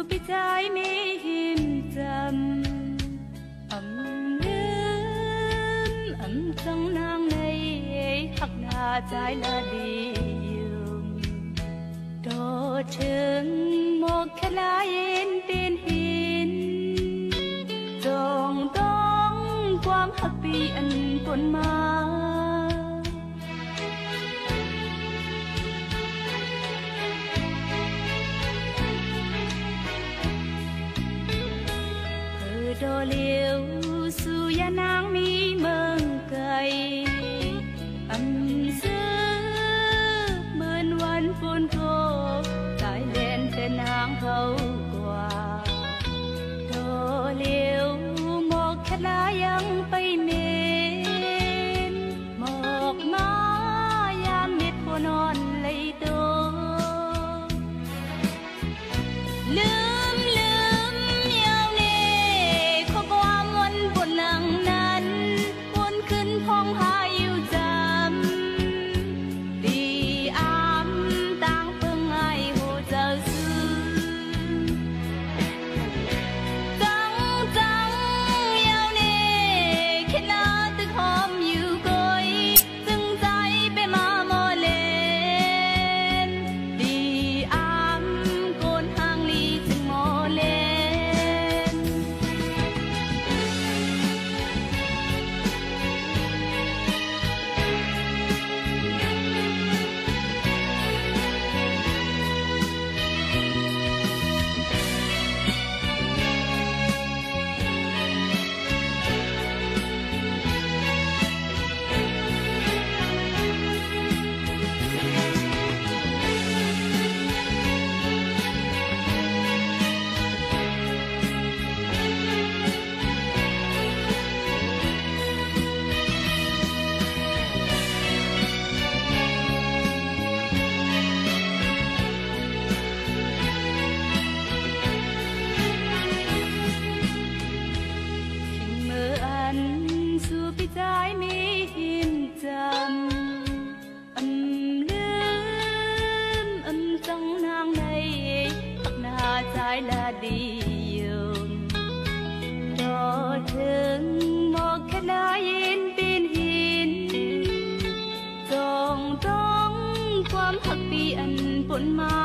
bị trái mi hiểm trầm ấm trong nang này hắc na trái là điều đo chừng một cái lá yên tên hiền dòng tông quang hắc bị ăn cuốn ma đo liêu su ya nang mi mừng cây âm sứ mơnวันฝนโกตายเล่นเป็นนางเขากว่าดอเลียวหมอกแค่ลายังไปเมนหมอกมายามเม็ดพอนอนเลยโตลืมtrái mi hiểm trầm trong nang này hắc na trái là điều đo chừng một cái lá yên bên hiền dòng tôngความhắc bị ăn cuốn ma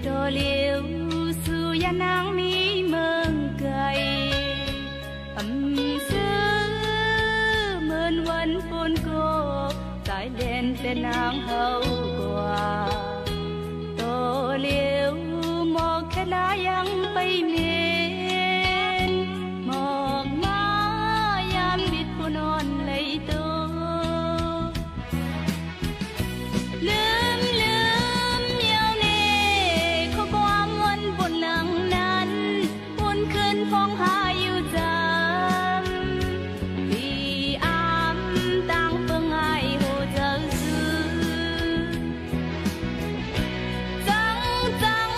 đo liêu su ya nang mi mừng cây âm sứ mơnวันฝนโกตายเล่นเป็นนางเฮากว่าโตเลียวหมอกแค่ลายังไปเมนหมอกมายามบิดผู้นอนเลยโตphong hai yêu dâm vì ám tăng phương ai hồ giờ dư trắng trắng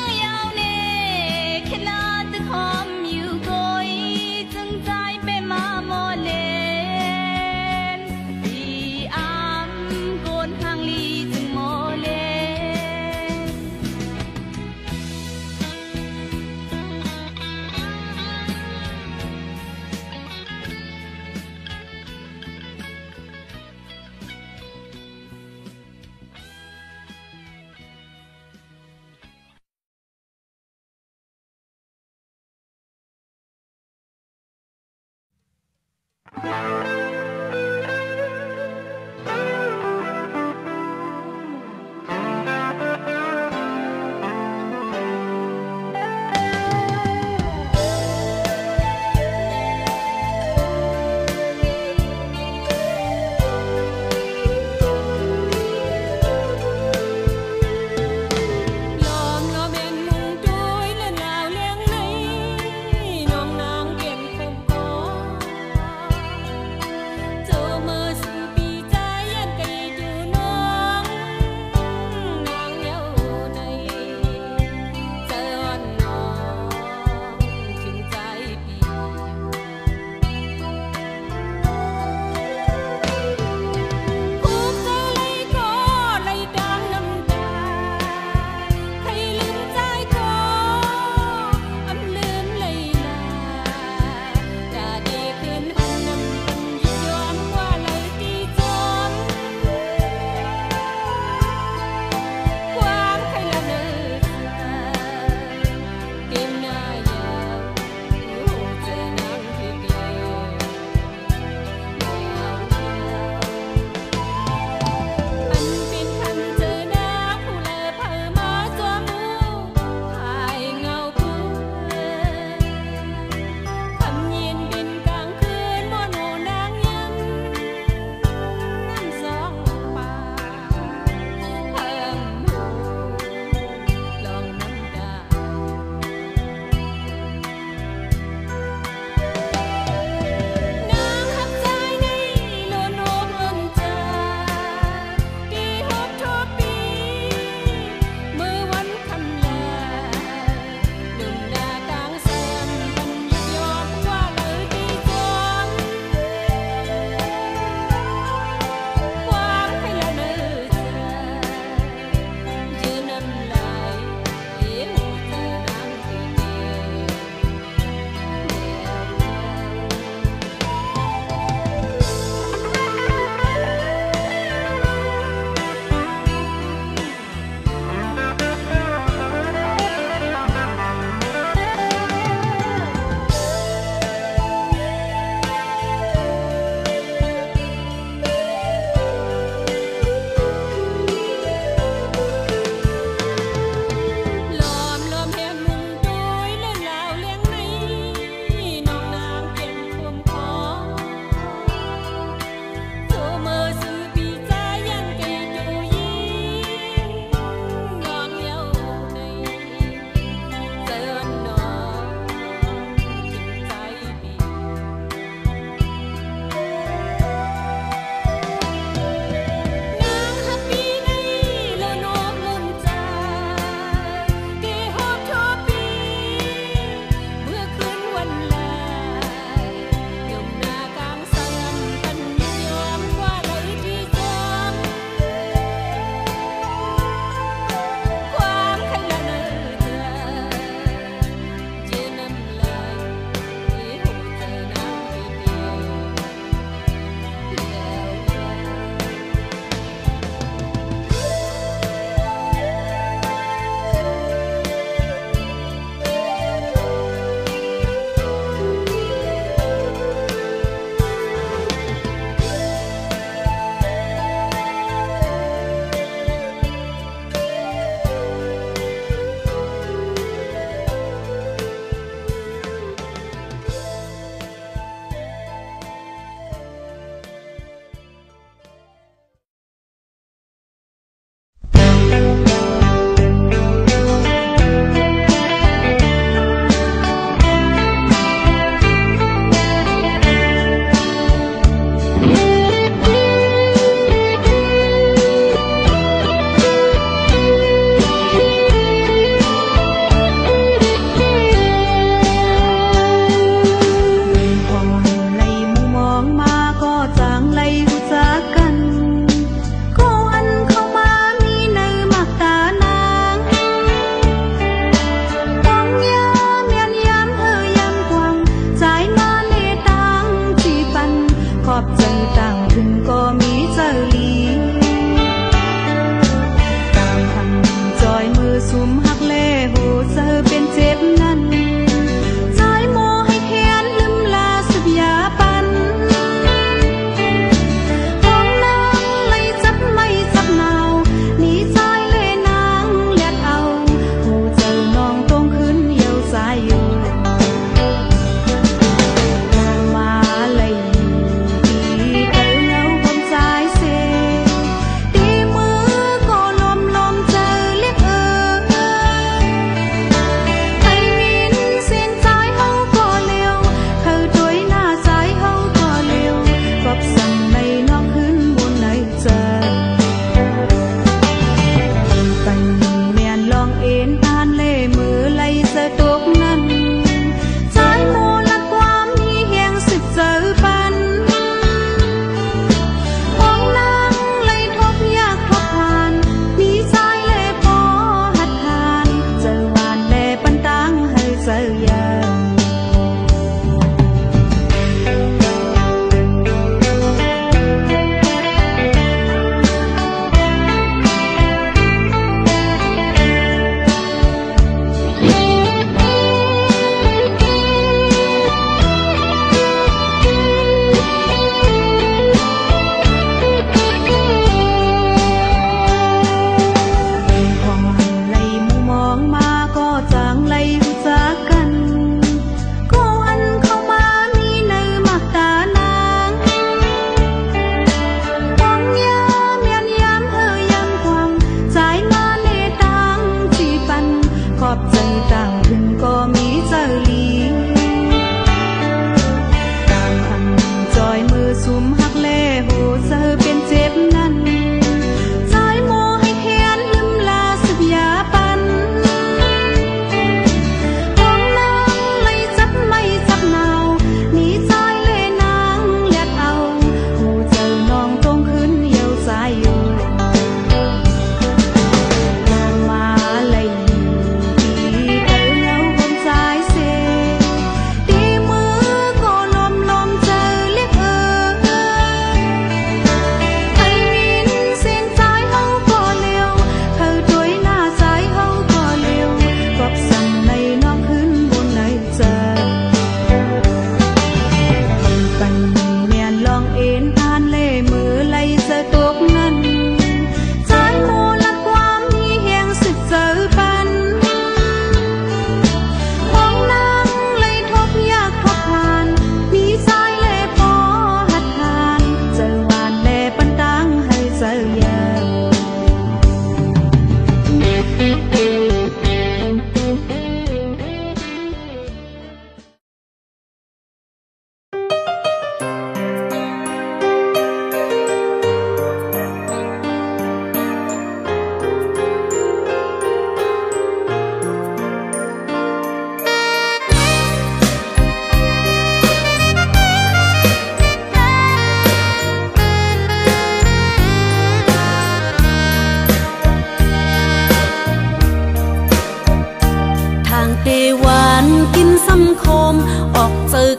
yêu nè khi na tức hôm yêu cối chân trái bê ma mò lên vì ám côn hàng ly từng mò lên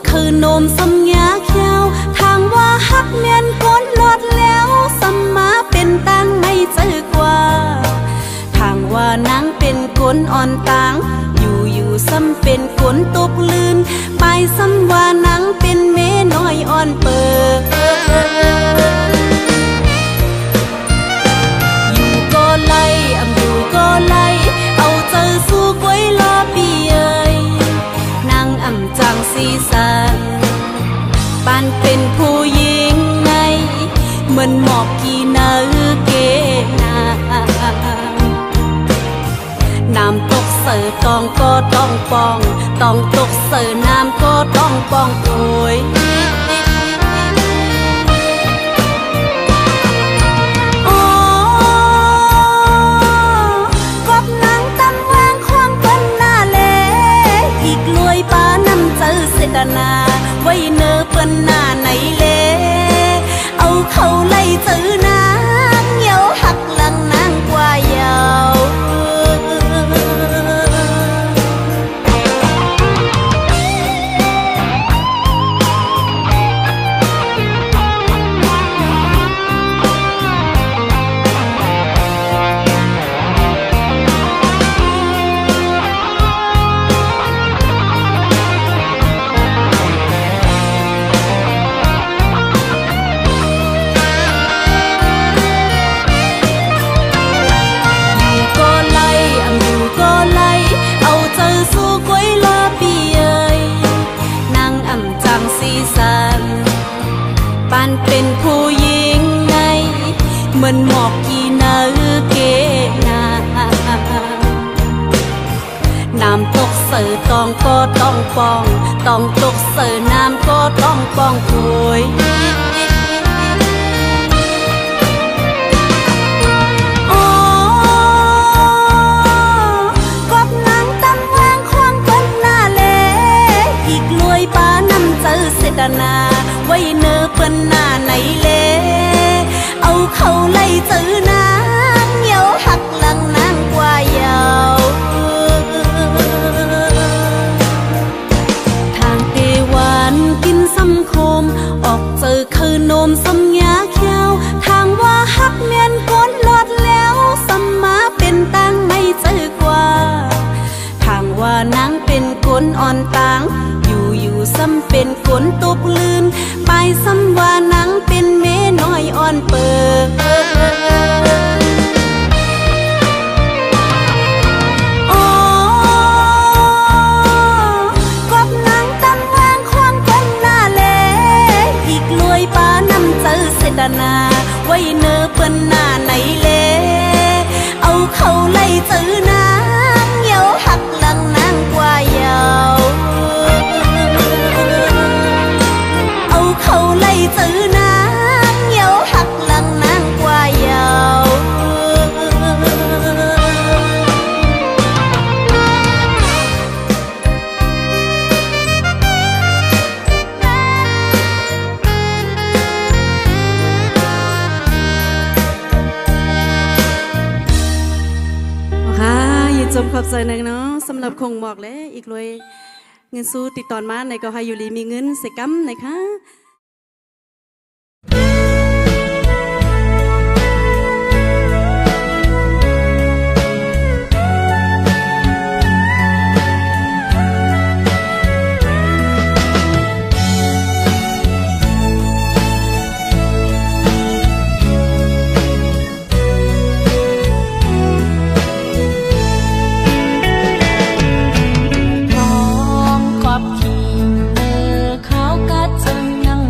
คืนนมสมยาเขียวทางว่าฮักเมียนก้นลดแล้วสมมาเป็นตังไม่เจอกว่าทางว่านางเป็นคนอ่อนตางอยู่ซ้ำเป็นคนตกลื่นไปซ้ำว่านางเป็นเมน้อยอ่อนเปิดอยู่ก็ไล่อยู่ก็ไล่เอาเจอสู้ก้วยลอปีเอ้ยนางจังสีสันปานเป็นผู้หญิงไงเหมือนหมอกกี่นาเกนาน้ำตกเสือตองก็ต้องปองต้องตกเสือน้ำก็ต้องปองโอยกบนางตำวางความกันหน้าเล่อีกลวยป้านำเจอเสดนาไว้เนื้อเปิ้นหน้าไหนเล่เอาเขาไล่เจอนางเหี่ยวหักหลังนางกว่าเยาเป็นผู้หญิงไงเหมือนหมอกกี่นาเกนาน้ำตกเสือตองก็ต้องปองต้องตกเสือน้ำก็ต้องปองโอยกบนางตำวางควงกันหน้าเล่อีกลวยป้านำเจอเสดนาไว้เนื้อเปิ้นหน้าไหนเล่เอาเขาไล่เจอนางเหี่ยวหักหลังนางกว่าเยาทางเตวันกินซ้ำโคมออกเจอคืนนมสมยาเขียวทางว่าฮักเมียนก้นลดแล้วสมมาเป็นตังไม่เจอกว่าทางว่านางเป็นคนอ่อนตางอยู่ซ้ำเป็นคนตกลื่นไปซ้ำว่านังเป็นเมน้อยอ่อนเปิดกบนางตำวางควงกันหน้าเล่อีกลวยป้านำเจอเสดนาไว้เนื้อเปิ้นหน้าไหนเล่เอาเขาไล่เจอนางเหี่ยวหักหลังนางกว่าเยาเขาไล่เจอนางเหี่ยวหักหลังนางกว่าเยาค่ะยินจมขอบใจหนึ่งเนาะสำหรับคงบอกเลยอีกเลยเงินสู้ติดต่อมาในก็ให้อยู่ลีมีเงินเสกัมนะคะขอบขีมือเขากัดจนยัง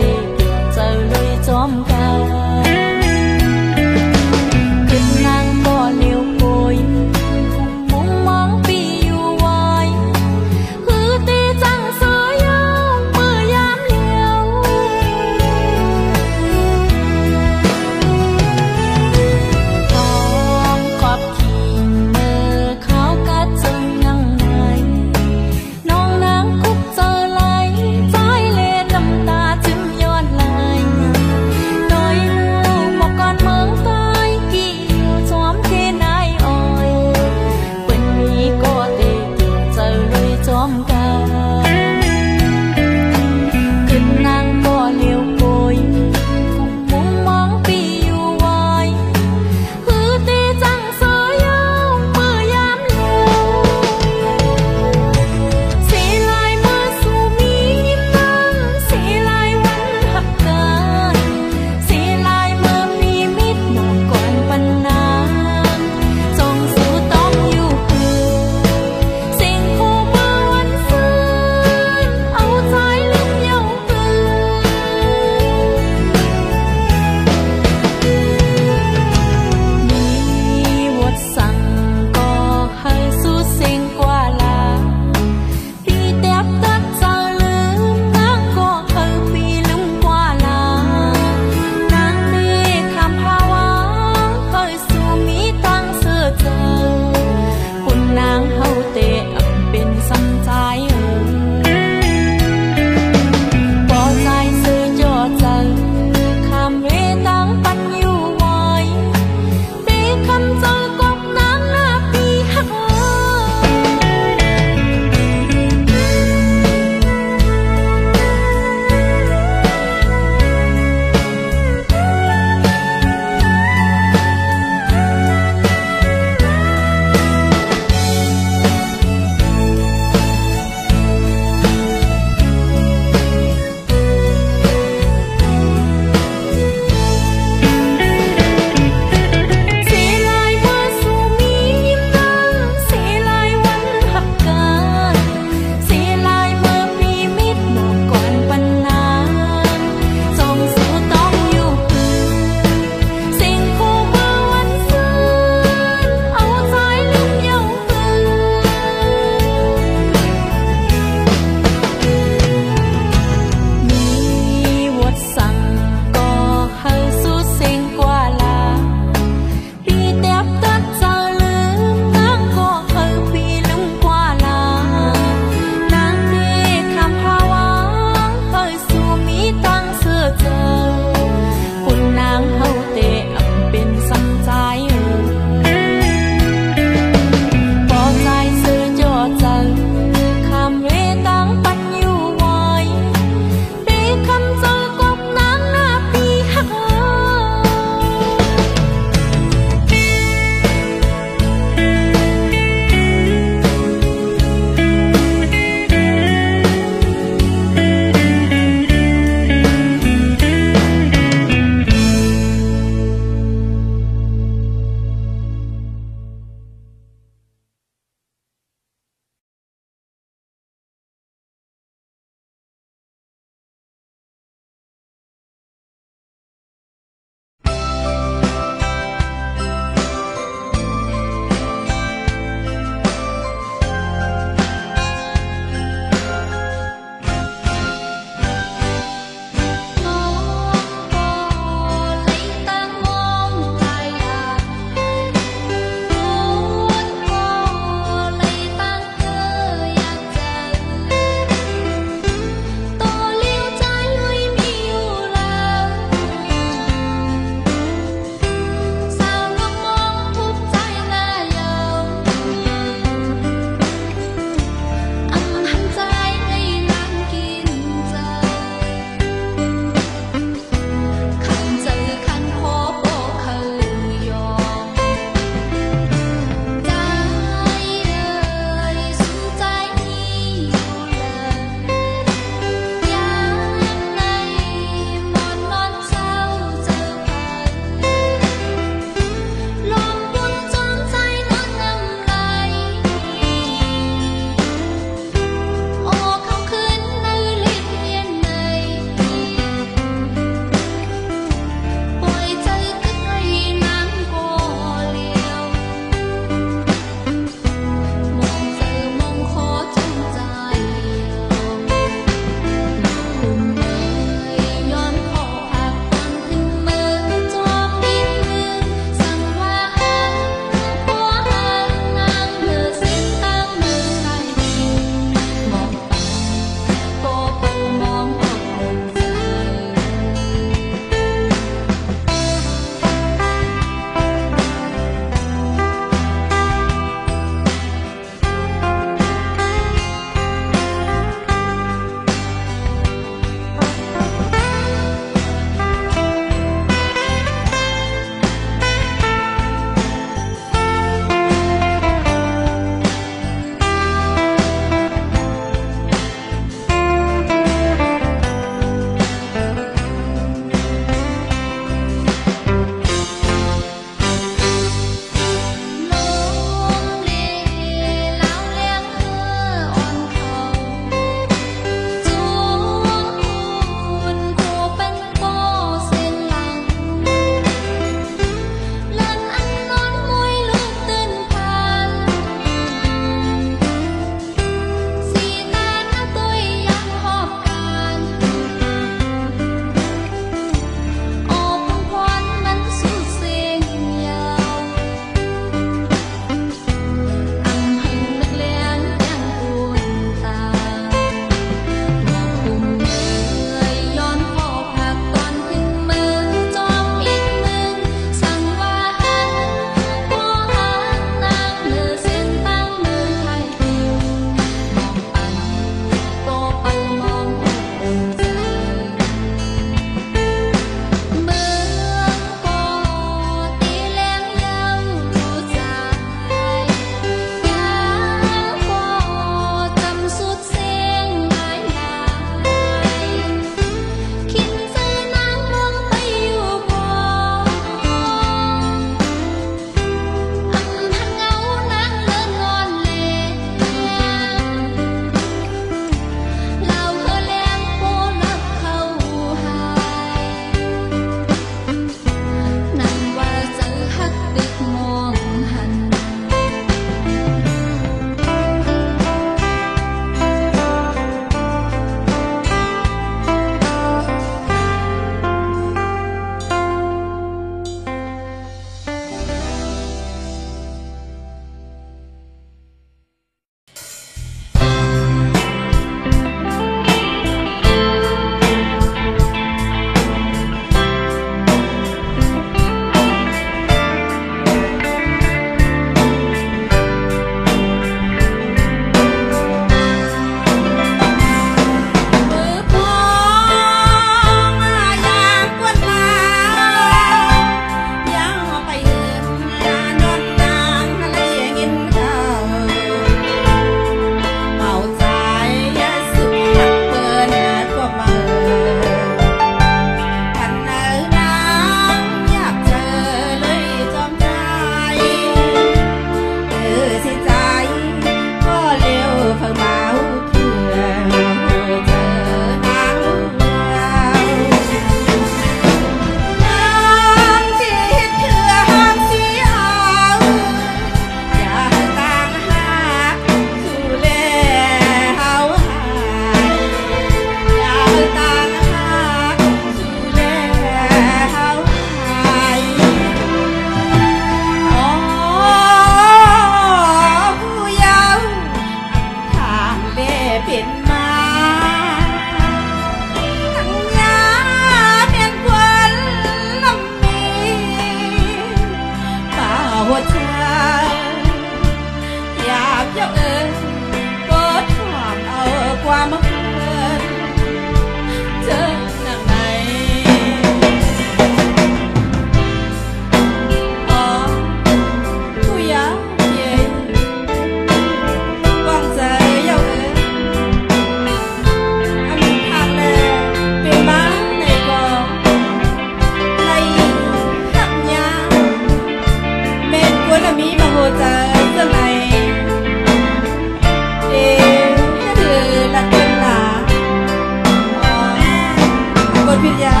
ผิดยา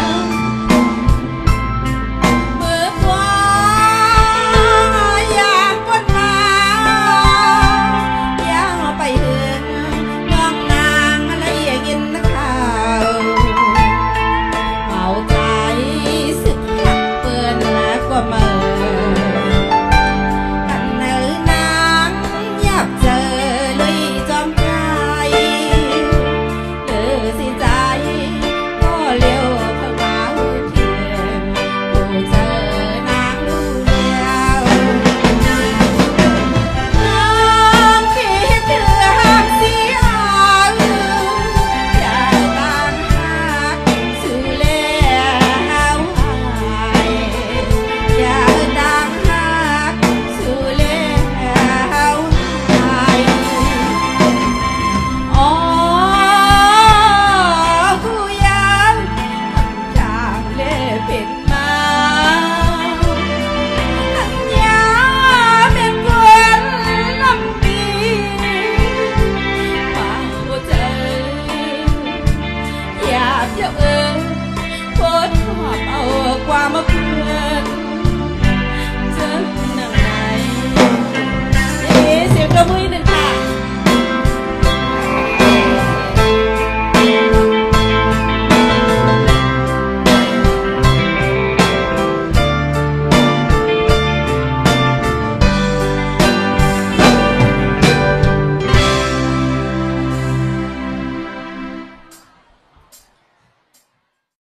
เมื่อฟ้ายามฝนมาย่างไปเหือนน้องนางอะไรกินข้าวเอาใจสึกหักเปื้อนแล้วก็เมื่อกันเนื้อนางยับเจอเลยจอมใจเลือสิใจก็เลี้ยวเข้ามาเพียงผู้เจอนางดูเดียวน้องคิดถึงหักเสียอย่าตามหักสู่แล้วอย่าดังหักสู่แล้วอ๋อกูยังจางเล่เป็นมาอันยาเป็นคนลำปีมาบ่เจออยากจะโพสต์ขอบเอาความมาเพื่อนเจอหนังไหนเสียงกระมือหนึ่ง